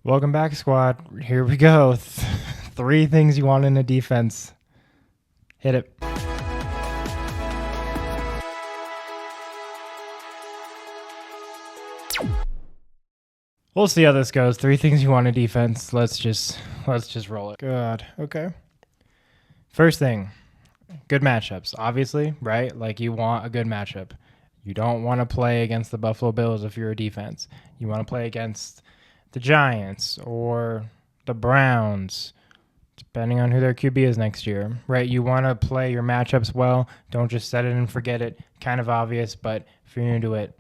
Welcome back, squad. Here we go. Three things you want in a defense. Hit it. We'll see how this goes. Three things you want in defense. Let's just roll it. God. Okay. First thing, good matchups. Obviously, right? Like you want a good matchup. You don't want to play against the Buffalo Bills if you're a defense. You want to play against the Giants or the Browns, depending on who their QB is next year, right? You want to play your matchups well. Don't just set it and forget it. Kind of obvious, but if you're new to it,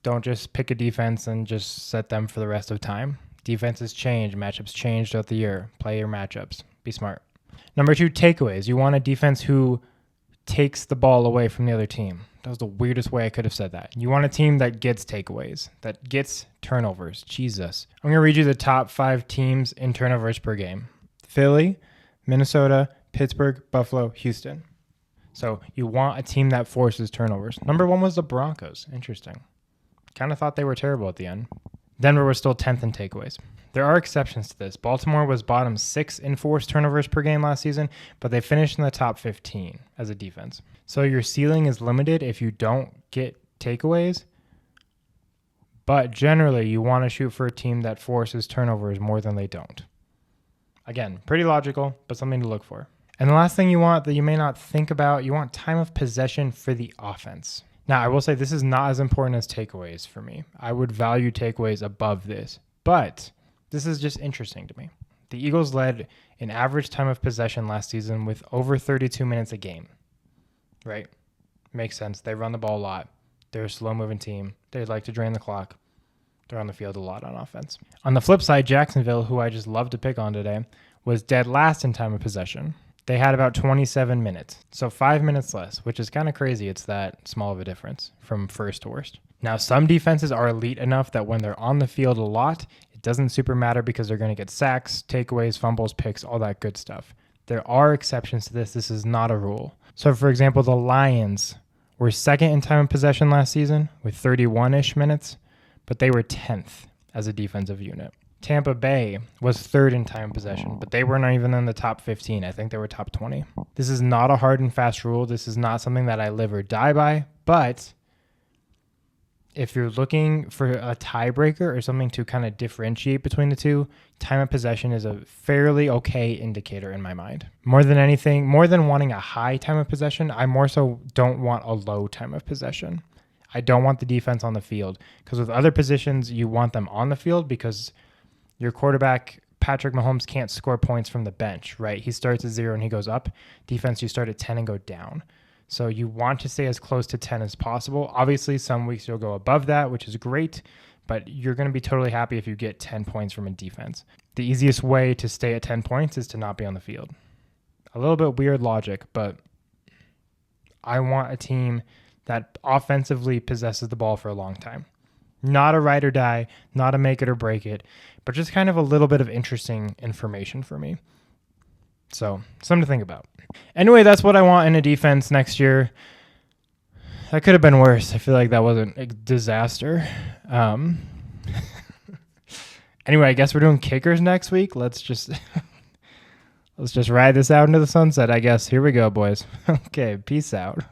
don't just pick a defense and just set them for the rest of time. Defenses change, matchups change throughout the year. Play your matchups. Be smart. Number 2, takeaways. You want a defense who takes the ball away from the other team. That was the weirdest way I could have said that. You want a team that gets takeaways, that gets turnovers. Jesus. I'm going to read you the top 5 teams in turnovers per game. Philly, Minnesota, Pittsburgh, Buffalo, Houston. So you want a team that forces turnovers. Number 1 was the Broncos. Interesting. Kind of thought they were terrible at the end. Denver was still 10th in takeaways. There are exceptions to this. Baltimore was bottom 6 in forced turnovers per game last season, but they finished in the top 15 as a defense. So your ceiling is limited if you don't get takeaways, but generally you want to shoot for a team that forces turnovers more than they don't. Again, pretty logical, but something to look for. And the last thing you want that you may not think about, you want time of possession for the offense. Now, I will say this is not as important as takeaways for me. I would value takeaways above this, but this is just interesting to me. The Eagles led in average time of possession last season with over 32 minutes a game, right? Makes sense. They run the ball a lot. They're a slow-moving team. They like to drain the clock. They're on the field a lot on offense. On the flip side, Jacksonville, who I just love to pick on today, was dead last in time of possession. They had about 27 minutes, so 5 minutes less, which is kind of crazy. It's that small of a difference from first to worst. Now, some defenses are elite enough that when they're on the field a lot, it doesn't super matter because they're going to get sacks, takeaways, fumbles, picks, all that good stuff. There are exceptions to this. This is not a rule. So, for example, the Lions were second in time of possession last season with 31-ish minutes, but they were 10th as a defensive unit. Tampa Bay was third in time possession, but they were not even in the top 15. I think they were top 20. This is not a hard and fast rule. This is not something that I live or die by, but if you're looking for a tiebreaker or something to kind of differentiate between the two, time of possession is a fairly okay indicator in my mind. More than anything, more than wanting a high time of possession, I more so don't want a low time of possession. I don't want the defense on the field because with other positions, you want them on the field because your quarterback, Patrick Mahomes, can't score points from the bench, right? He starts at 0 and he goes up. Defense, you start at 10 and go down. So you want to stay as close to 10 as possible. Obviously, some weeks you'll go above that, which is great, but you're going to be totally happy if you get 10 points from a defense. The easiest way to stay at 10 points is to not be on the field. A little bit weird logic, but I want a team that offensively possesses the ball for a long time. Not a ride or die, not a make it or break it, but just kind of a little bit of interesting information for me. So, something to think about. Anyway, that's what I want in a defense next year. That could have been worse. I feel like that wasn't a disaster. Anyway, I guess we're doing kickers next week. Let's just ride this out into the sunset, I guess. Here we go, boys. Okay, peace out.